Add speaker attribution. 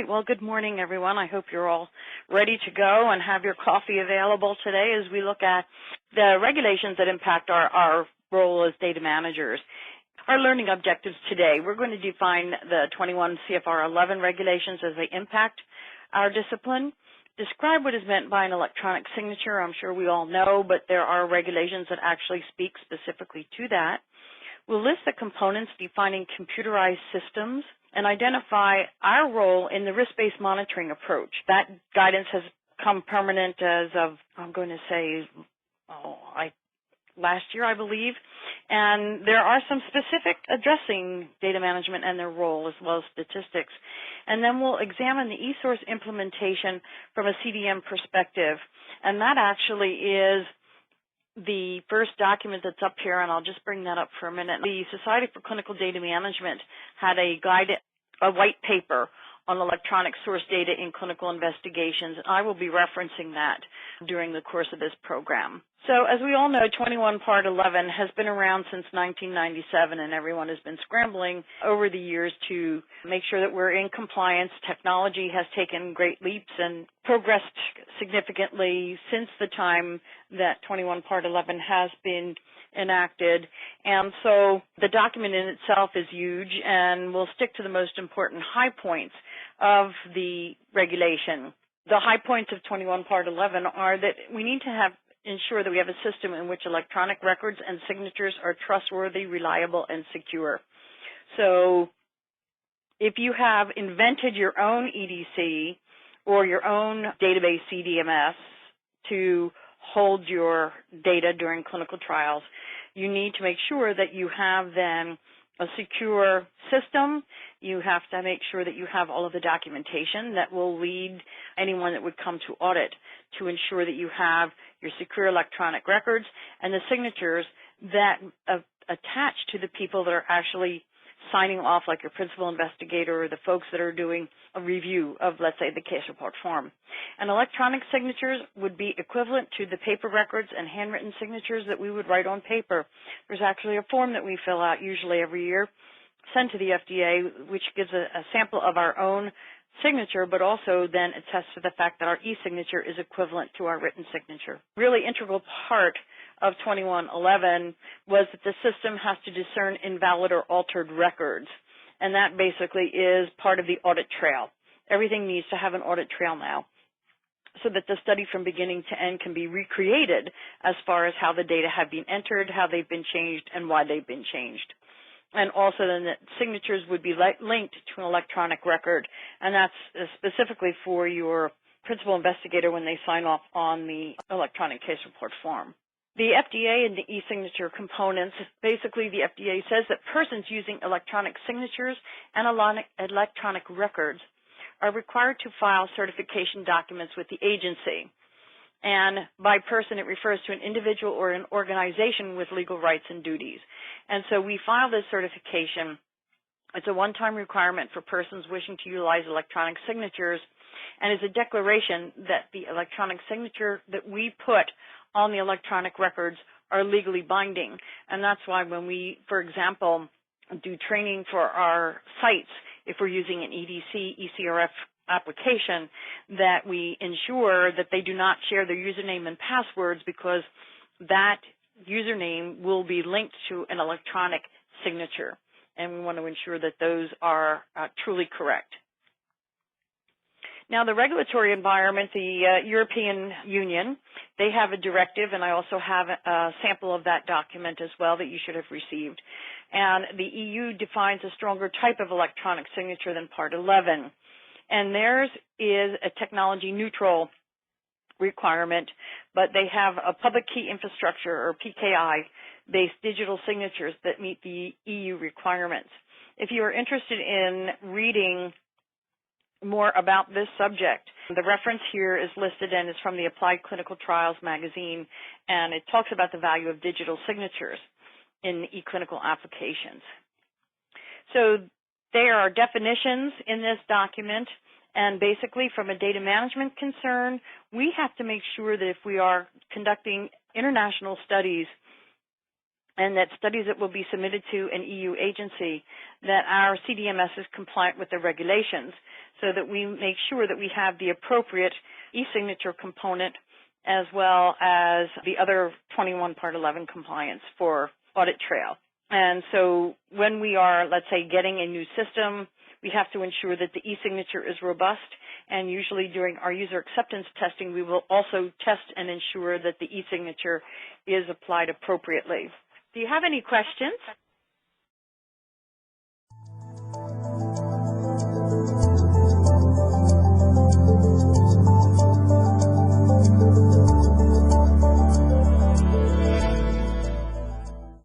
Speaker 1: right. Well, good morning, everyone. I hope you're all ready to go and have your coffee available today as we look at the regulations that impact our role as data managers. Our learning objectives today, we're going to define the 21 CFR 11 regulations as they impact our discipline, describe what is meant by an electronic signature. I'm sure we all know, but there are regulations that actually speak specifically to that. We'll list the components defining computerized systems and identify our role in the risk-based monitoring approach. That guidance has come permanent as of, I'm going to say, last year, I believe. And there are some specific addressing data management and their role as well as statistics. And then we'll examine the eSource implementation from a CDM perspective. And that actually is the first document that's up here, and I'll just bring that up for a minute. The Society for Clinical Data Management had a white paper on electronic source data in clinical investigations, and I will be referencing that during the course of this program. So as we all know, 21 Part 11 has been around since 1997, and everyone has been scrambling over the years to make sure that we're in compliance. Technology has taken great leaps and progressed significantly since the time that 21 Part 11 has been enacted. And so the document in itself is huge, and we'll stick to the most important high points of the regulation. The high points of 21 Part 11 are that we need to ensure that we have a system in which electronic records and signatures are trustworthy, reliable, and secure. So if you have invented your own EDC or your own database CDMS to hold your data during clinical trials, you need to make sure that you have then a secure system. You have to make sure that you have all of the documentation that will lead anyone that would come to audit to ensure that you have your secure electronic records and the signatures that attach to the people that are actually signing off, like your principal investigator or the folks that are doing a review of, let's say, the case report form. And electronic signatures would be equivalent to the paper records and handwritten signatures that we would write on paper. There's actually a form that we fill out usually every year, sent to the FDA, which gives a sample of our own signature, but also then attests to the fact that our e-signature is equivalent to our written signature. Really integral part of 2111 was that the system has to discern invalid or altered records, and that basically is part of the audit trail. Everything needs to have an audit trail now so that the study from beginning to end can be recreated as far as how the data have been entered, how they've been changed, and why they've been changed. And also then the signatures would be linked to an electronic record, and that's specifically for your principal investigator when they sign off on the electronic case report form. The FDA and the e-signature components, basically the FDA says that persons using electronic signatures and electronic records are required to file certification documents with the agency. And by person, it refers to an individual or an organization with legal rights and duties. And so we file this certification. It's a one-time requirement for persons wishing to utilize electronic signatures, and is a declaration that the electronic signature that we put on the electronic records are legally binding. And that's why when we, for example, do training for our sites, if we're using an EDC, ECRF application, that we ensure that they do not share their username and passwords, because that username will be linked to an electronic signature, and we want to ensure that those are truly correct. Now, the regulatory environment, the European Union, they have a directive, and I also have a sample of that document as well that you should have received. And the EU defines a stronger type of electronic signature than Part 11. And theirs is a technology-neutral requirement, but they have a public key infrastructure, or PKI-based digital signatures that meet the EU requirements. If you are interested in reading more about this subject, the reference here is listed and is from the Applied Clinical Trials magazine, and it talks about the value of digital signatures in e-clinical applications. So there are definitions in this document, and basically from a data management concern, we have to make sure that if we are conducting international studies and that studies that will be submitted to an EU agency, that our CDMS is compliant with the regulations, so that we make sure that we have the appropriate e-signature component as well as the other 21 Part 11 compliance for audit trail. And so when we are, let's say, getting a new system, we have to ensure that the e-signature is robust, and usually during our user acceptance testing, we will also test and ensure that the e-signature is applied appropriately. Do you have any questions?